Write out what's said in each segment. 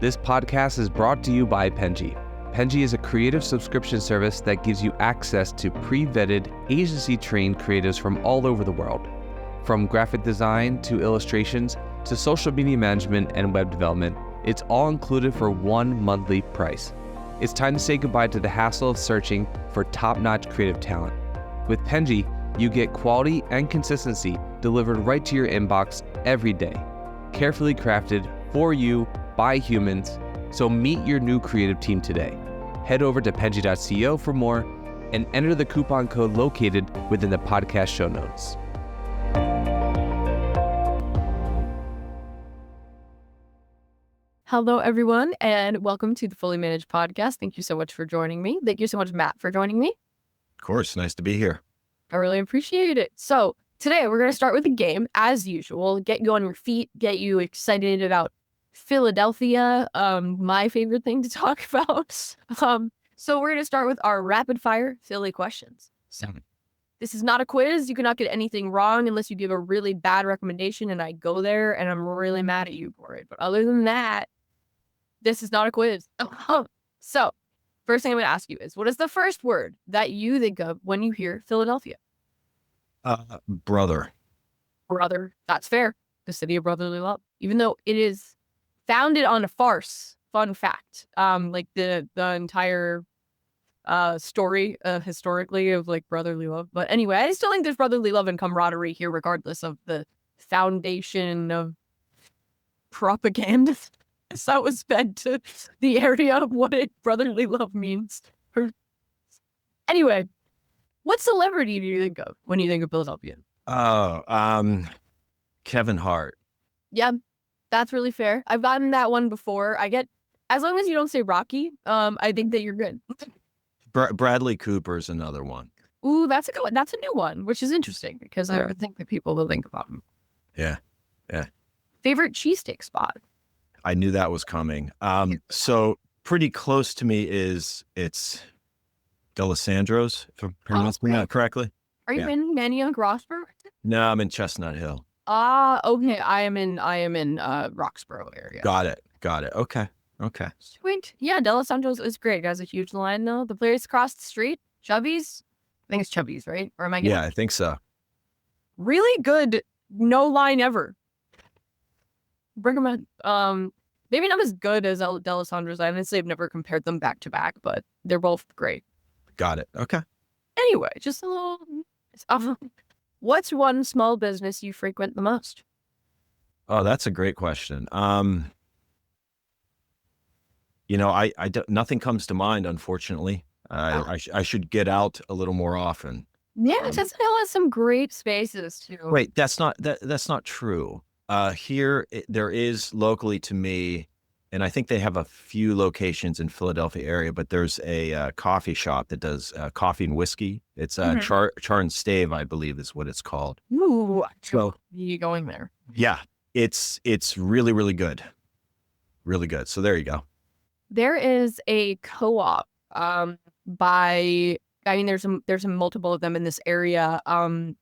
This podcast is brought to you by Penji. Penji is a creative subscription service that gives you access to pre-vetted, agency-trained creatives from all over the world. From graphic design to illustrations to social media management and web development, it's all included for one monthly price. It's time to say goodbye to the hassle of searching for top-notch creative talent. With Penji, you get quality and consistency delivered right to your inbox every day. Carefully crafted for you by humans, so meet your new creative team today. Head over to penji.co for more and enter the coupon code located within the podcast show notes. Hello, everyone, and welcome to the Fully Managed Podcast. Thank you so much for joining me. Thank you so much, Matt, for joining me. Of course. Nice to be here. I really appreciate it. So today we're going to start with a game, as usual, get you on your feet, get you excited about Philadelphia, my favorite thing to talk about. So we're going to start with our rapid fire Philly questions. So this is not a quiz. You cannot get anything wrong unless you give a really bad recommendation and I go there and I'm really mad at you for it. But other than that, this is not a quiz. So first thing I'm going to ask you is, what is the first word that you think of when you hear Philadelphia? Brother. Brother. That's fair. The city of brotherly love. Even though it is founded on a farce. Fun fact. Like the entire story historically of like brotherly love. But anyway, I still think there's brotherly love and camaraderie here, regardless of the foundation of propaganda that was fed to the area of what brotherly love means. Anyway, what celebrity do you think of when you think of Philadelphia? Kevin Hart. Yeah, that's really fair. I've gotten that one before. As long as you don't say Rocky, I think that you're good. Bradley Cooper's another one. Ooh, that's a good one. That's a new one, which is interesting because I think that people will think about him. Yeah. Favorite cheesesteak spot? I knew that was coming. So pretty close to me it's D'Alessandro's, if I'm pronouncing that correctly. Are you in Manioc Roxborough? No, I'm in Chestnut Hill. Okay. I am in Roxborough area. Got it. Okay. Sweet. Yeah, D'Alessandro's is great. It has a huge line though. The place across the street, Chubby's. I think it's Chubby's, right? Or am I getting Yeah, I think so. really good, no line ever. Recommend. Maybe not as good as D'Alessandro's. I honestly have never compared them back to back, but they're both great. Got it. Okay. Anyway, just a little. What's one small business you frequent the most? Oh, that's a great question. Nothing comes to mind, unfortunately. I should get out a little more often. Yeah, Chestnut Hill has some great spaces too. Wait, that's not true. Here there is locally to me, and I think they have a few locations in Philadelphia area, but there's a coffee shop that does coffee and whiskey. It's Char and Stave, I believe is what it's called. Ooh, So you going there? yeah, it's really, really good. Really good. So there you go. There is a co-op there's multiple of them in this area. Oh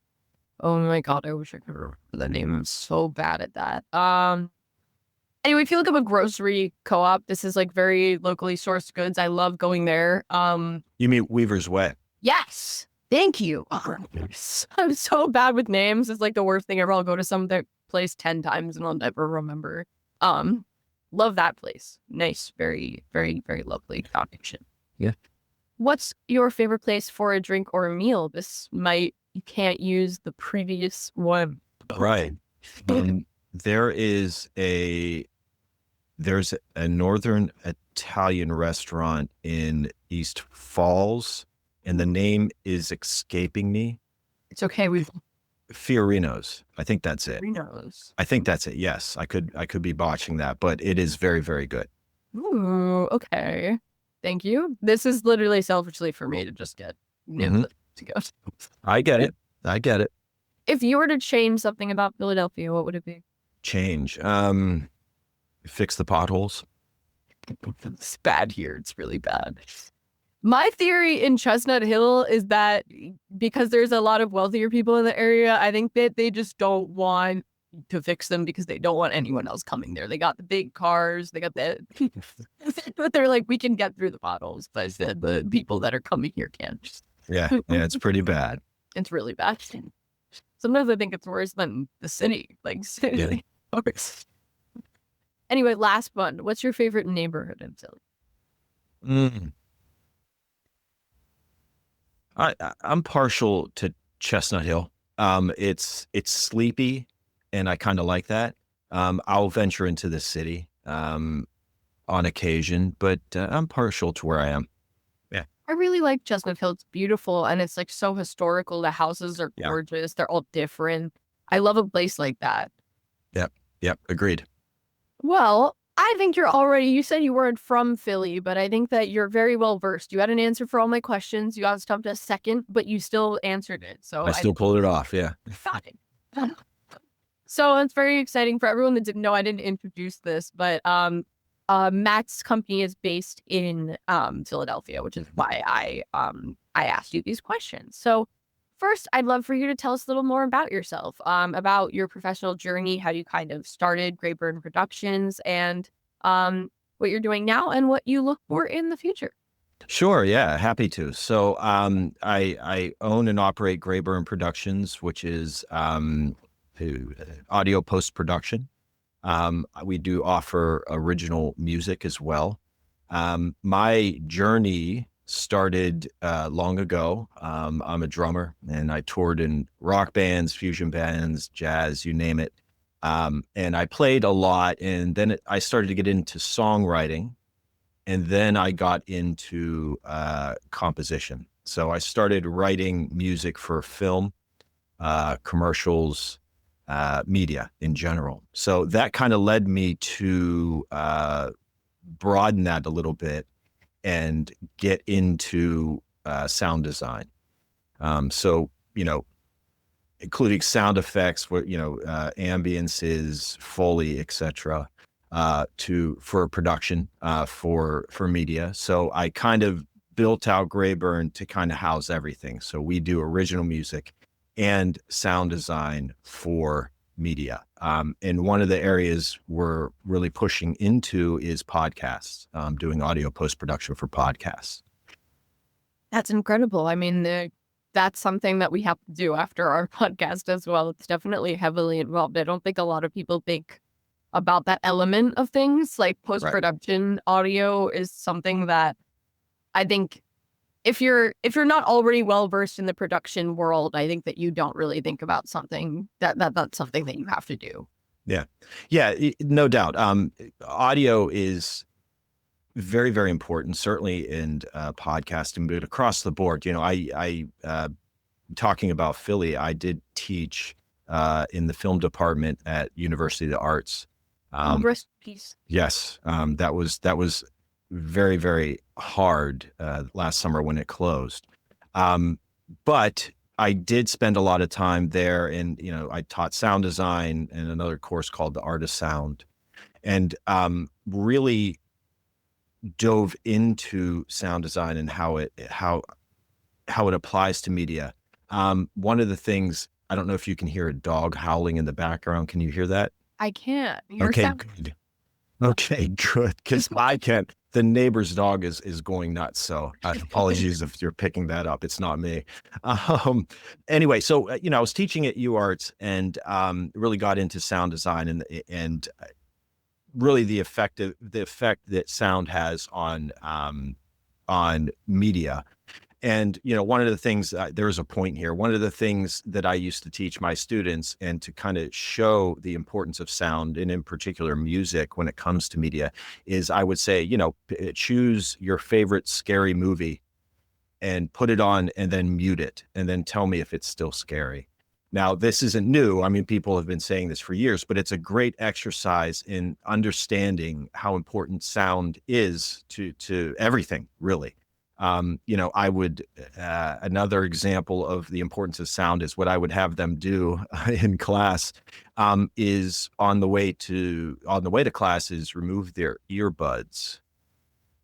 my God, I wish I could remember the name. I'm so bad at that. Anyway, if you look up a grocery co-op, this is like very locally sourced goods. I love going there. You mean Weaver's Way? Yes. Thank you. I'm so bad with names. It's like the worst thing ever. I'll go to some place 10 times and I'll never remember. Love that place. Nice. Very, very, very lovely foundation. Yeah. What's your favorite place for a drink or a meal? You can't use the previous one. Right. There's a northern Italian restaurant in East Falls, and the name is escaping me. It's okay. Fiorino's. I think that's it. Fiorino's. I think that's it. Yes. I could be botching that, but it is very, very good. Ooh, okay. Thank you. This is literally selfishly for me to just get to go. I get it. If you were to change something about Philadelphia, what would it be? Change. Fix the potholes. It's bad here. It's really bad. My theory in Chestnut Hill is that because there's a lot of wealthier people in the area, I think that they just don't want to fix them because they don't want anyone else coming there. They got the big cars, they got the, but they're like, we can get through the potholes, but the people that are coming here can't. Yeah, it's pretty bad. It's really bad. Sometimes I think it's worse than the city. Like, Yeah. Anyway, last one. What's your favorite neighborhood in Philly? I'm partial to Chestnut Hill. It's sleepy, and I kind of like that. I'll venture into the city on occasion, but I'm partial to where I am. Yeah. I really like Chestnut Hill. It's beautiful, and it's like so historical. The houses are gorgeous. They're all different. I love a place like that. Yep. Agreed. Well, I think you said you weren't from Philly, but I think that you're very well versed. You had an answer for all my questions. You got stumped a second, but you still answered it. So I still pulled it off. Yeah. got it. So it's very exciting for everyone that didn't know. I didn't introduce this, but Matt's company is based in Philadelphia, which is why I asked you these questions. So first, I'd love for you to tell us a little more about yourself, about your professional journey, how you kind of started Greyburn Productions, and what you're doing now and what you look for in the future. Sure. Yeah. Happy to. So I own and operate Greyburn Productions, which is audio post-production. We do offer original music as well. My journey started long ago. I'm a drummer, and I toured in rock bands, fusion bands, jazz, you name it. And I played a lot, and then I started to get into songwriting, and then I got into composition. So I started writing music for film, commercials, media in general. So that kind of led me to broaden that a little bit and get into sound design. So, including sound effects, ambiances, Foley, etc., for production, for media. So I kind of built out Greyburn to kind of house everything. So we do original music and sound design for media. And one of the areas we're really pushing into is podcasts, doing audio post-production for podcasts. That's incredible. I mean, that's something that we have to do after our podcast as well. It's definitely heavily involved. I don't think a lot of people think about that element of things. Like post-production audio is something that I think if you're not already well versed in the production world, I think that you don't really think about something that's something that you have to do. Yeah, no doubt. Audio is very, very important, certainly in podcasting, but across the board. I talking about Philly, I did teach in the film department at University of the Arts. Rest in peace. Yes, that was very, very hard last summer when it closed. But I did spend a lot of time there, and I taught sound design and another course called the Art of Sound, and really dove into sound design and how it applies to media. One of the things, I don't know if you can hear a dog howling in the background. Can you hear that? I can't. Okay, good. Okay, good. Because I can't. The neighbor's dog is going nuts. So apologies if you're picking that up. It's not me. Anyway, so I was teaching at UArts and really got into sound design and really the effect that sound has on media. And, one of the things, there's a point here, one of the things that I used to teach my students and to kind of show the importance of sound, and in particular music when it comes to media, is I would say, choose your favorite scary movie and put it on and then mute it and then tell me if it's still scary. Now, this isn't new. I mean, people have been saying this for years, but it's a great exercise in understanding how important sound is to everything, really. I would, another example of the importance of sound is what I would have them do in class, is on the way to class is remove their earbuds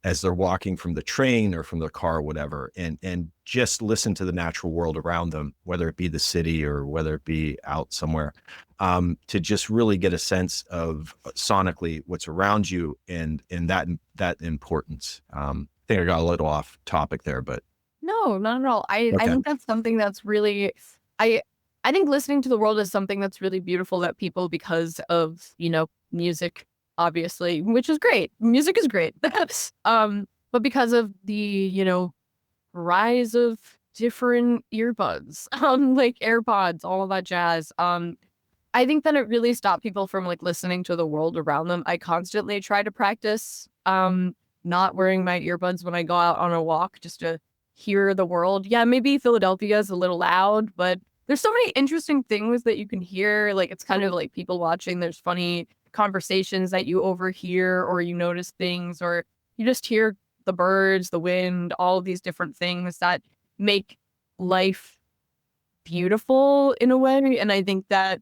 as they're walking from the train or from their car or whatever, and just listen to the natural world around them, whether it be the city or whether it be out somewhere, to just really get a sense of sonically what's around you and that importance. I think I got a little off topic there, but No, not at all. I okay. think that's something that's really I I think listening to the world is something that's really beautiful that people, because of, music, obviously, which is great. Music is great. But because of the, rise of different earbuds, like AirPods, all of that jazz, I think that it really stopped people from like listening to the world around them. I constantly try to practice not wearing my earbuds when I go out on a walk just to hear the world. Yeah, maybe Philadelphia is a little loud, but there's so many interesting things that you can hear. Like it's kind of like people watching. There's funny conversations that you overhear, or you notice things, or you just hear the birds, the wind, all of these different things that make life beautiful in a way. And I think that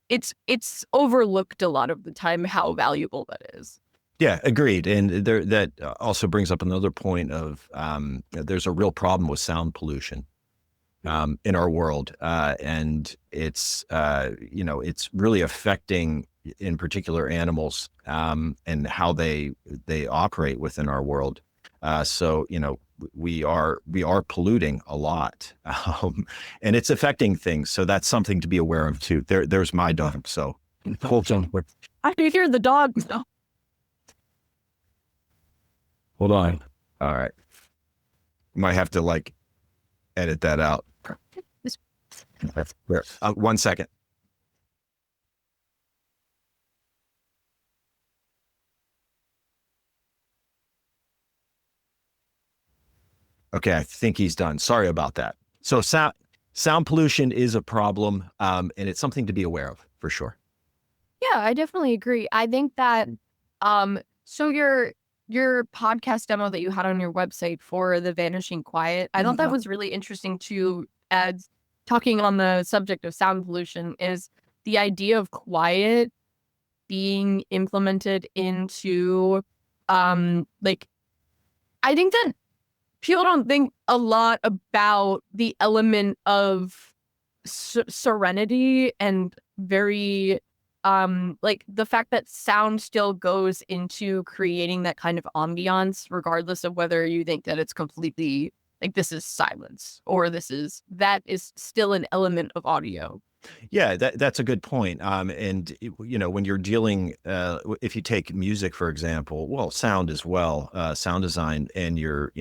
it's overlooked a lot of the time how valuable that is. Yeah, agreed. And that also brings up another point of there's a real problem with sound pollution in our world, and it's it's really affecting, in particular, animals and how they operate within our world. So we are polluting a lot, and it's affecting things. So that's something to be aware of too. There's my dog. So hold on. I can hear the dogs though. Hold on. All right. Might have to like edit that out. 1 second. Okay, I think he's done. Sorry about that. So sound pollution is a problem, and it's something to be aware of for sure. Yeah, I definitely agree. I think that so your podcast demo that you had on your website for The Vanishing Quiet, I thought that was really interesting too, as talking on the subject of sound pollution, is the idea of quiet being implemented into like, I think that people don't think a lot about the element of serenity and very like the fact that sound still goes into creating that kind of ambiance, regardless of whether you think that it's completely like this is silence or that is still an element of audio. Yeah, that's a good point. And when you're dealing, if you take music for example, well, sound as well, sound design, and you're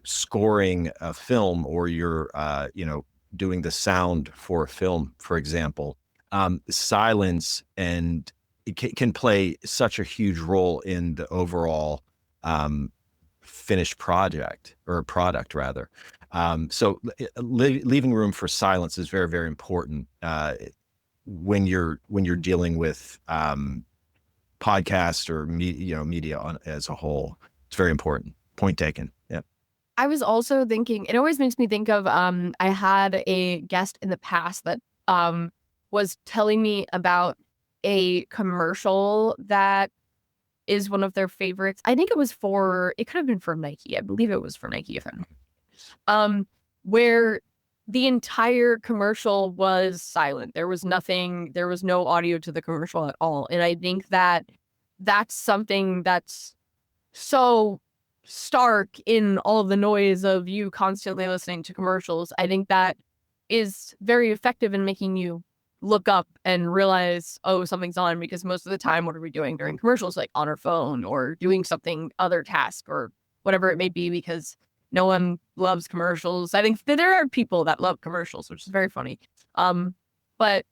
scoring a film, or you're doing the sound for a film, for example, silence and it can play such a huge role in the overall finished project, or product rather. So leaving room for silence is very, very important when you're dealing with podcasts or media as a whole. It's very important. Point taken. Yeah. I was also thinking, it always makes me think of I had a guest in the past that was telling me about a commercial that is one of their favorites. I think it could have been for Nike. I believe it was for Nike, if I'm where the entire commercial was silent. There was no audio to the commercial at all. And I think that that's something that's so stark in all of the noise of you constantly listening to commercials. I think that is very effective in making you look up and realize, oh, something's on, because most of the time, what are we doing during commercials? Like on our phone or doing something, other task or whatever it may be, because no one loves commercials. I think that there are people that love commercials, which is very funny. But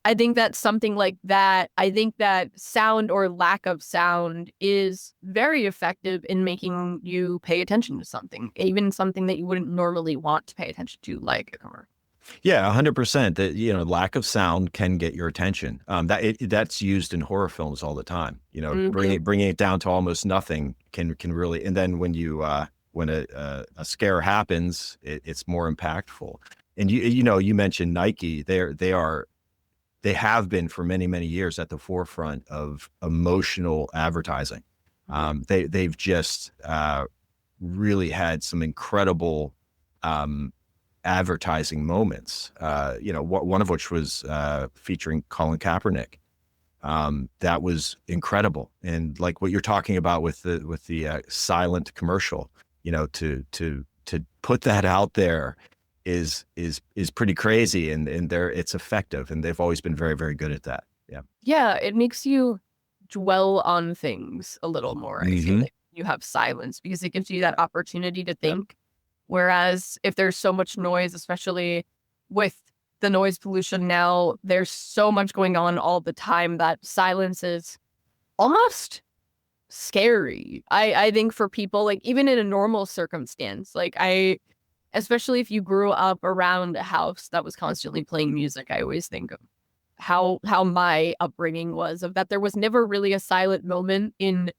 I think that something like that, I think that sound or lack of sound is very effective in making you pay attention to something, even something that you wouldn't normally want to pay attention to, like a commercial. Yeah, 100%. That lack of sound can get your attention. That's used in horror films all the time. Bringing it down to almost nothing can really. And then when a scare happens, it's more impactful. And you mentioned Nike. They have been for many, many years at the forefront of emotional advertising. They've just really had some incredible advertising moments. One of which was featuring Colin Kaepernick. That was incredible, and like what you're talking about with the silent commercial, to put that out there is pretty crazy, and it's effective, and they've always been very, very good at that. Yeah. Yeah, it makes you dwell on things a little more, I feel Hmm. like. You have silence because it gives you that opportunity to think. Whereas if there's so much noise, especially with the noise pollution now, there's so much going on all the time that silence is almost scary. I think for people, like even in a normal circumstance, especially if you grew up around a house that was constantly playing music, I always think of how my upbringing was, of that there was never really a silent moment in,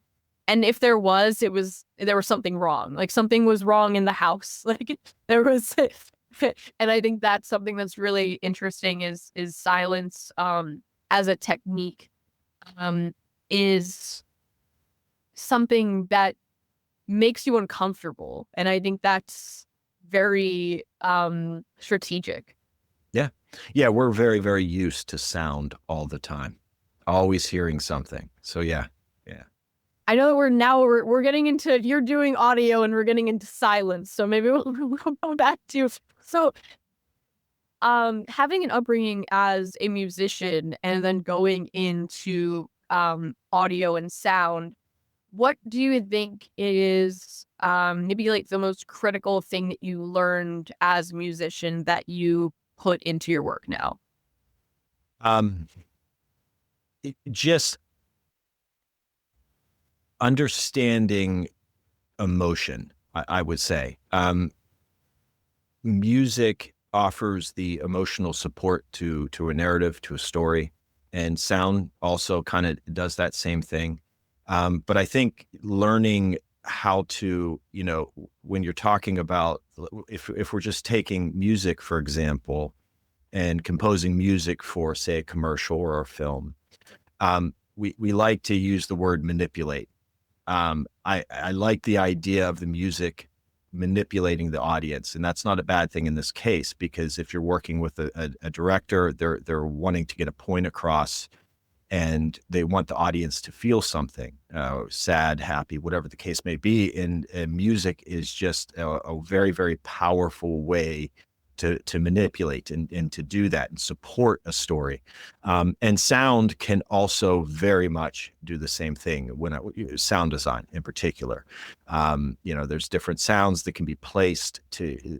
and if there was, there was something wrong. Like something was wrong in the house. Like there was and I think that's something that's really interesting is silence as a technique is something that makes you uncomfortable. And I think that's very strategic. Yeah. Yeah. We're very, very used to sound all the time, always hearing something. So yeah. Yeah. I know that we're getting into, you're doing audio and we're getting into silence. So maybe we'll go back to, so having an upbringing as a musician and then going into audio and sound, what do you think is maybe like the most critical thing that you learned as a musician that you put into your work now? Um, just understanding emotion, I would say. Music offers the emotional support to a narrative, to a story, and sound also kind of does that same thing. But I think learning how to, when you're talking about, if we're just taking music, for example, and composing music for, say, a commercial or a film, we like to use the word manipulate. I like the idea of the music manipulating the audience, and that's not a bad thing in this case, because if you're working with a director, they're wanting to get a point across, and they want the audience to feel something, sad, happy, whatever the case may be. And music is just a very, very powerful way to manipulate and to do that and support a story. And sound can also very much do the same thing when sound design in particular. There's different sounds that can be placed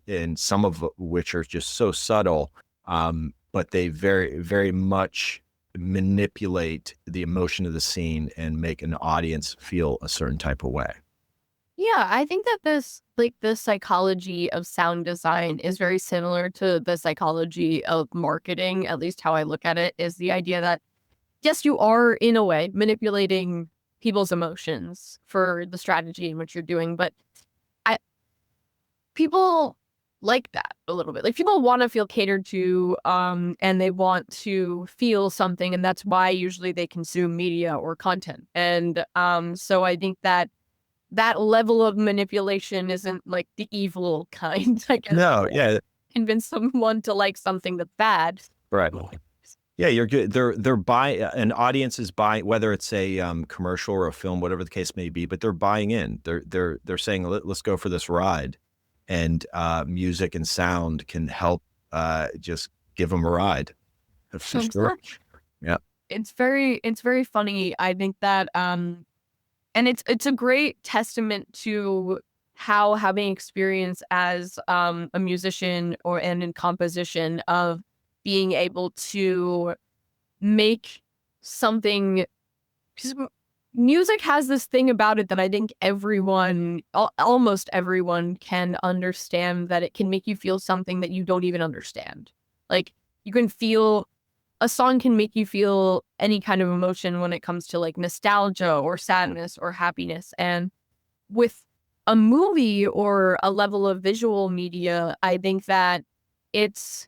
and some of which are just so subtle, but they very, very much manipulate the emotion of the scene and make an audience feel a certain type of way. Yeah, I think that the psychology of sound design is very similar to the psychology of marketing. At least how I look at it is the idea that, yes, you are in a way manipulating people's emotions for the strategy in which you're doing, but I people like that a little bit. Like people want to feel catered to, and they want to feel something, and that's why usually they consume media or content. And so I think that level of manipulation isn't like the evil kind, I guess. No, yeah, Convince someone to like something that's bad. right. Yeah, you're good. They're buying, an audience is buying, whether it's a commercial or a film, whatever the case may be, but they're buying in. They're saying, let's go for this ride, and music and sound can help just give them a ride. For sure. Yeah. It's very funny. I think that and it's a great testament to how having experience as a musician and in composition of being able to make something, because music has this thing about it that I think almost everyone can understand, that it can make you feel something that you don't even understand. Like you can feel a song can make you feel any kind of emotion when it comes to like nostalgia or sadness or happiness. And with a movie or a level of visual media, I think that it's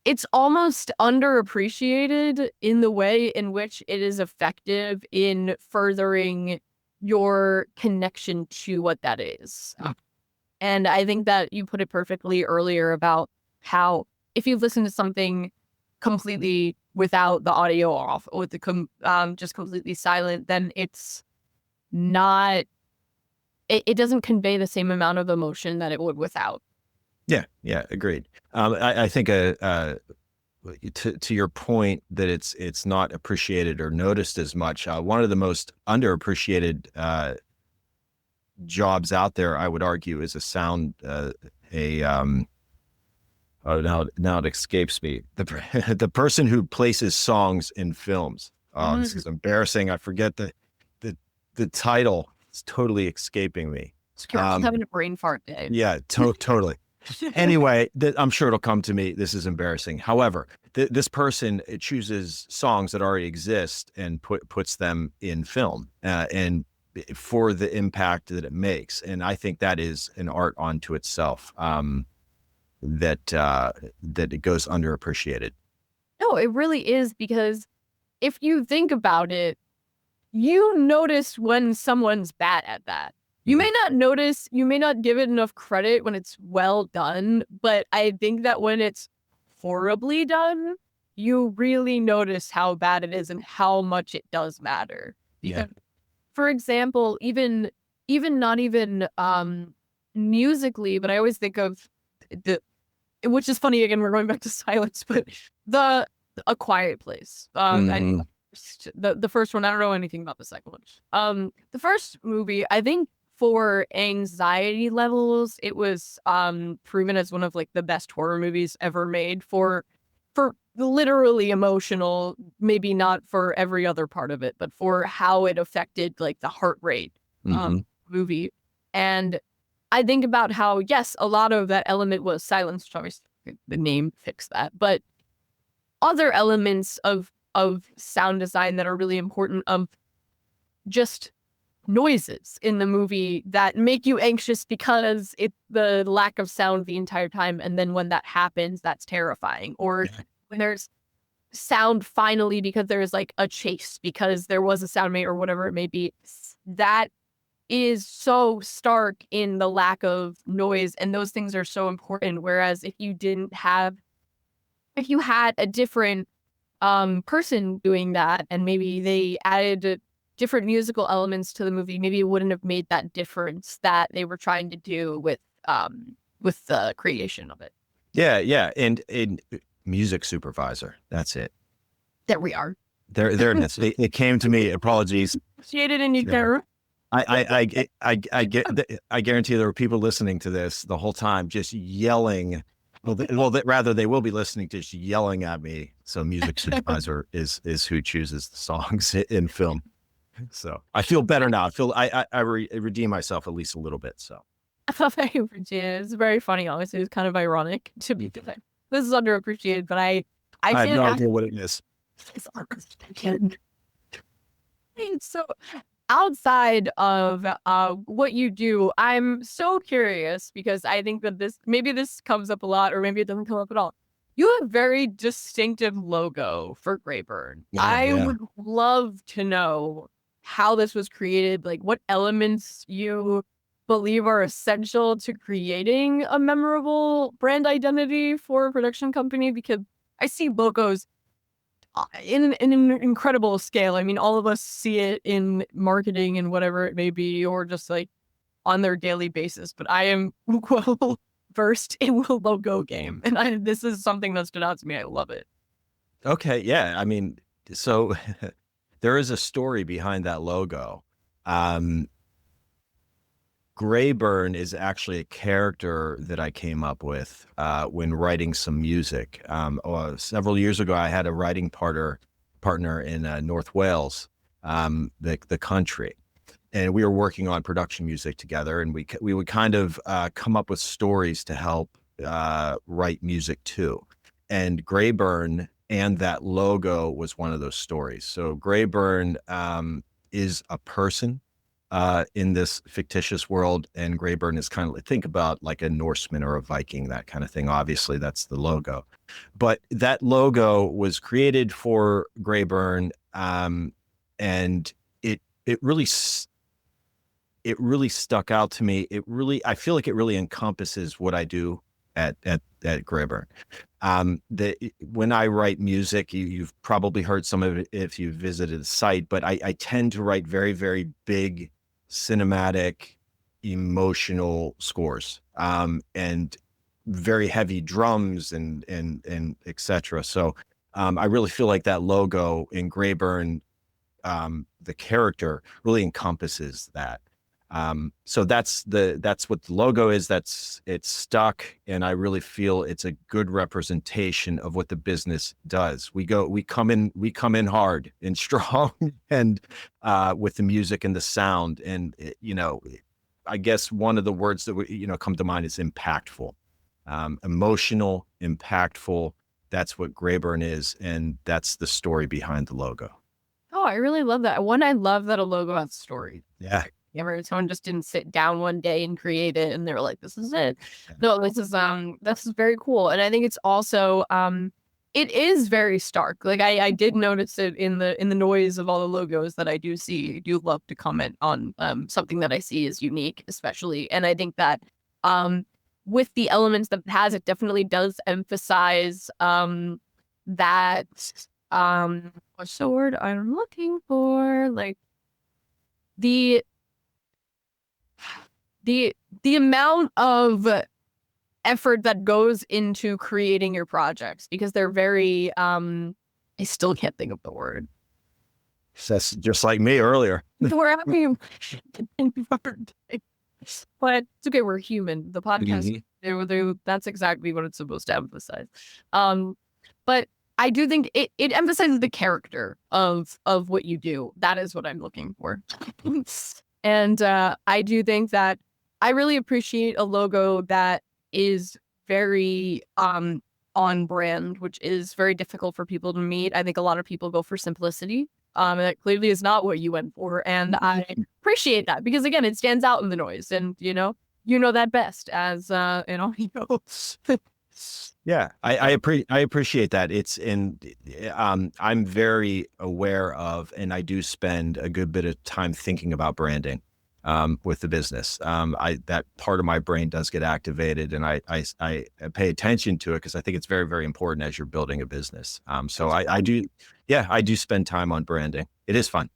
it's almost underappreciated in the way in which it is effective in furthering your connection to what that is. And I think that you put it perfectly earlier about how if you listen to something completely without the audio off, with the just completely silent, then it's not, it doesn't convey the same amount of emotion that it would without. Yeah, yeah, agreed. I think to your point that it's not appreciated or noticed as much. One of the most underappreciated jobs out there, I would argue, is now it escapes me. The person who places songs in films. Oh, this is embarrassing. I forget the title. It's totally escaping me. I'm having a brain fart day. Yeah, totally. Anyway, I'm sure it'll come to me. This is embarrassing. However, this person chooses songs that already exist and puts them in film, and for the impact that it makes. And I think that is an art unto itself. That it goes underappreciated. No, it really is, because if you think about it, you notice when someone's bad at that. You may not notice, you may not give it enough credit when it's well done, but I think that when it's horribly done, you really notice how bad it is and how much it does matter. Yeah. For example, even not even musically, but I always think of which is funny, again, we're going back to silence, but A Quiet Place. And the first one, I don't know anything about the second one. The first movie, I think for anxiety levels, it was proven as one of like the best horror movies ever made for literally emotional, maybe not for every other part of it, but for how it affected like the heart rate movie. And I think about how, yes, a lot of that element was silence, which obviously the name fixed that, but other elements of sound design that are really important, of just noises in the movie that make you anxious because it's the lack of sound the entire time, and then when that happens, that's terrifying. Or when there's sound finally because there's like a chase because there was a sound made or whatever it may be, that is so stark in the lack of noise, and those things are so important. Whereas if you had a different person doing that, and maybe they added different musical elements to the movie, maybe it wouldn't have made that difference that they were trying to do with the creation of it. Yeah, and music supervisor. That's it. There we are. There it is. It came to me. Apologies. Appreciate it, and you care. I guarantee there are people listening to this the whole time just yelling. Rather they will be listening to just yelling at me. So music supervisor is who chooses the songs in film. So I feel better now. I redeem myself at least a little bit. So Thank you, Virginia. It's very funny. Honestly, it's kind of ironic to be. This is underappreciated, but I have no idea what it is. So outside of what you do, I'm so curious, because I think that maybe this comes up a lot, or maybe it doesn't come up at all. You have a very distinctive logo for Greyburn. I would love to know how this was created, like what elements you believe are essential to creating a memorable brand identity for a production company, because I see logos in an incredible scale. I mean, all of us see it in marketing and whatever it may be, or just like on their daily basis. But I am well versed in the logo game, and this is something that stood out to me. I love it. Okay, yeah. I mean, so there is a story behind that logo. Greyburn is actually a character that I came up with when writing some music. Several years ago, I had a writing partner in North Wales, the country, and we were working on production music together. And we would kind of come up with stories to help write music too. And Greyburn and that logo was one of those stories. So Greyburn is a person. in this fictitious world. And Greyburn is kind of, think about like a Norseman or a Viking, that kind of thing. Obviously, that's the logo. But that logo was created for Greyburn, and it really stuck out to me. I feel like it really encompasses what I do at Greyburn. When I write music, you've probably heard some of it if you've visited the site, but I tend to write very, very big, cinematic, emotional scores, and very heavy drums and etc. So I really feel like that logo in Greyburn, the character really encompasses that. So that's what the logo is. It's stuck. And I really feel it's a good representation of what the business does. We come in hard and strong and, with the music and the sound. And, I guess one of the words that come to mind is impactful, emotional, impactful. That's what Greyburn is. And that's the story behind the logo. Oh, I really love that. I love that a logo has a story. Yeah. Someone just didn't sit down one day and create it and they were like, this is it. No, this is very cool. And I think it's also it is very stark. Like I did notice it in the noise of all the logos that I do see. I do love to comment on something that I see is unique, especially. And I think that with the elements that it has, it definitely does emphasize that what's the word I'm looking for? Like the amount of effort that goes into creating your projects, because they're very I still can't think of the word. That's just like me earlier. We're having but it's okay, we're human. The podcast, that's exactly what it's supposed to emphasize. But I do think it emphasizes the character of what you do. That is what I'm looking for. And I do think that I really appreciate a logo that is very on brand, which is very difficult for people to meet. I think a lot of people go for simplicity. And that clearly is not what you went for. And I appreciate that because, again, it stands out in the noise. And, you know that best as, Yeah, I appreciate that. I'm very aware of, and I do spend a good bit of time thinking about branding with the business. That part of my brain does get activated, and I pay attention to it because I think it's very, very important as you're building a business. So I do spend time on branding. It is fun.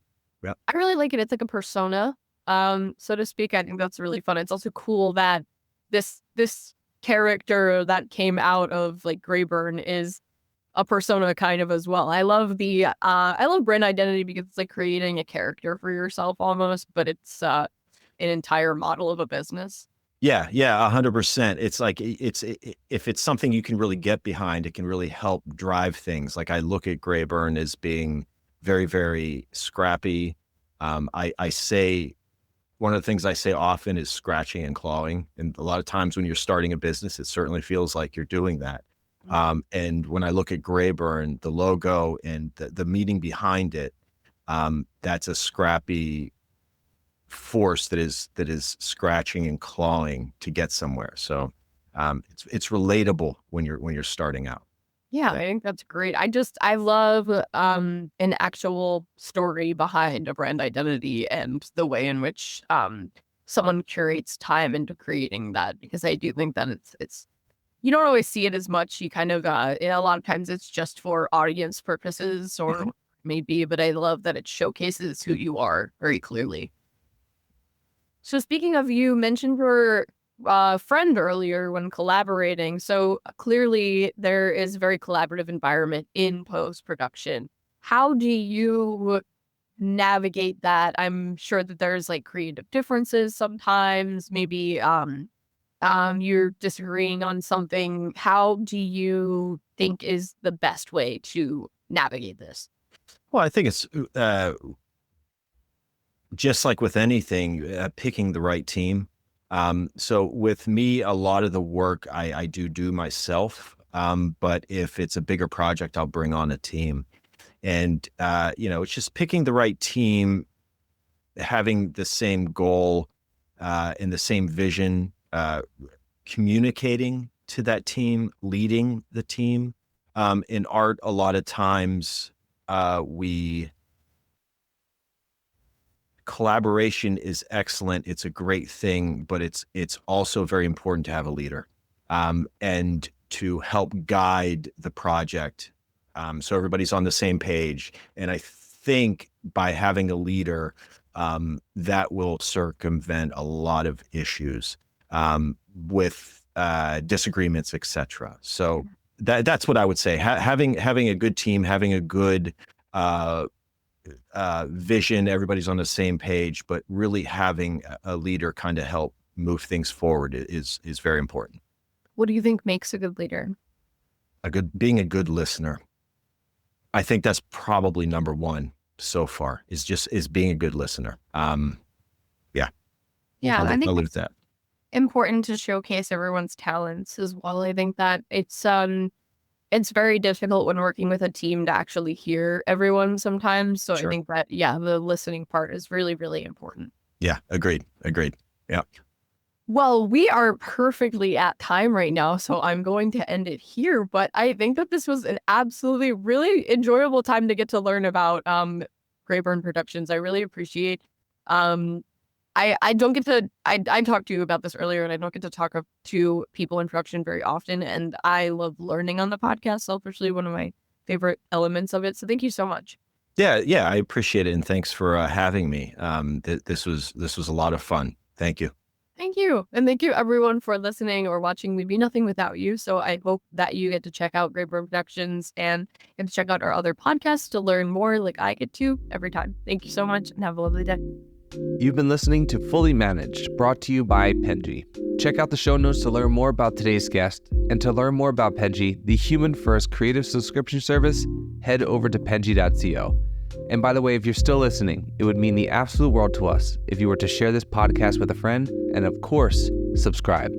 Yeah, I really like it. It's like a persona, so to speak. I think that's really fun. It's also cool that this character that came out of like Greyburn is a persona kind of as well. I love brand identity because it's like creating a character for yourself almost, but it's an entire model of a business. Yeah, 100%. It's like if it's something you can really get behind, it can really help drive things. Like I look at Greyburn as being very, very scrappy. I say one of the things I say often is scratching and clawing. And a lot of times when you're starting a business, it certainly feels like you're doing that. And when I look at Greyburn, the logo and the meaning behind it, that's a scrappy force that is scratching and clawing to get somewhere. So it's relatable when you're starting out. Yeah, I think that's great. I love an actual story behind a brand identity and the way in which someone curates time into creating that, because I do think that it's you don't always see it as much. You kind of a lot of times it's just for audience purposes or maybe, but I love that it showcases who you are very clearly. So speaking of, you mentioned your friend earlier when collaborating. So clearly there is a very collaborative environment in post-production. How do you navigate that? I'm sure that there's like creative differences sometimes. Maybe you're disagreeing on something. How do you think is the best way to navigate this? Well, I think it's just like with anything, picking the right team. So with me, a lot of the work I do myself. But if it's a bigger project, I'll bring on a team. And, it's just picking the right team having the same goal and the same vision, communicating to that team, leading the team. In art, a lot of times collaboration is excellent. It's a great thing, but it's also very important to have a leader and to help guide the project so everybody's on the same page. And I think by having a leader, that will circumvent a lot of issues with disagreements, etc. So that's what I would say. Having a good team, having a good vision, everybody's on the same page, but really having a leader kind of help move things forward is very important. What do you think makes a good leader? Being a good listener. I think that's probably number one so far is being a good listener. Yeah, I think I'll leave it at that. important to showcase everyone's talents as well. I think that it's very difficult when working with a team to actually hear everyone sometimes. So Sure. I think that, the listening part is really, really important. Yeah, agreed. Yeah. Well, we are perfectly at time right now, so I'm going to end it here. But I think that this was an absolutely really enjoyable time to get to learn about Greyburn Productions. I really appreciate I don't get to, I talked to you about this earlier, and I don't get to talk to people in production very often. And I love learning on the podcast, selfishly, one of my favorite elements of it. So thank you so much. Yeah, I appreciate it. And thanks for having me. This was a lot of fun. Thank you. Thank you. And thank you everyone for listening or watching. We'd be nothing without you. So I hope that you get to check out Greyburn Productions and get to check out our other podcasts to learn more like I get to every time. Thank you so much and have a lovely day. You've been listening to Fully Managed, brought to you by Penji. Check out the show notes to learn more about today's guest, and to learn more about Penji, the human-first creative subscription service, head over to penji.co. And by the way, if you're still listening, it would mean the absolute world to us if you were to share this podcast with a friend, and of course, subscribe.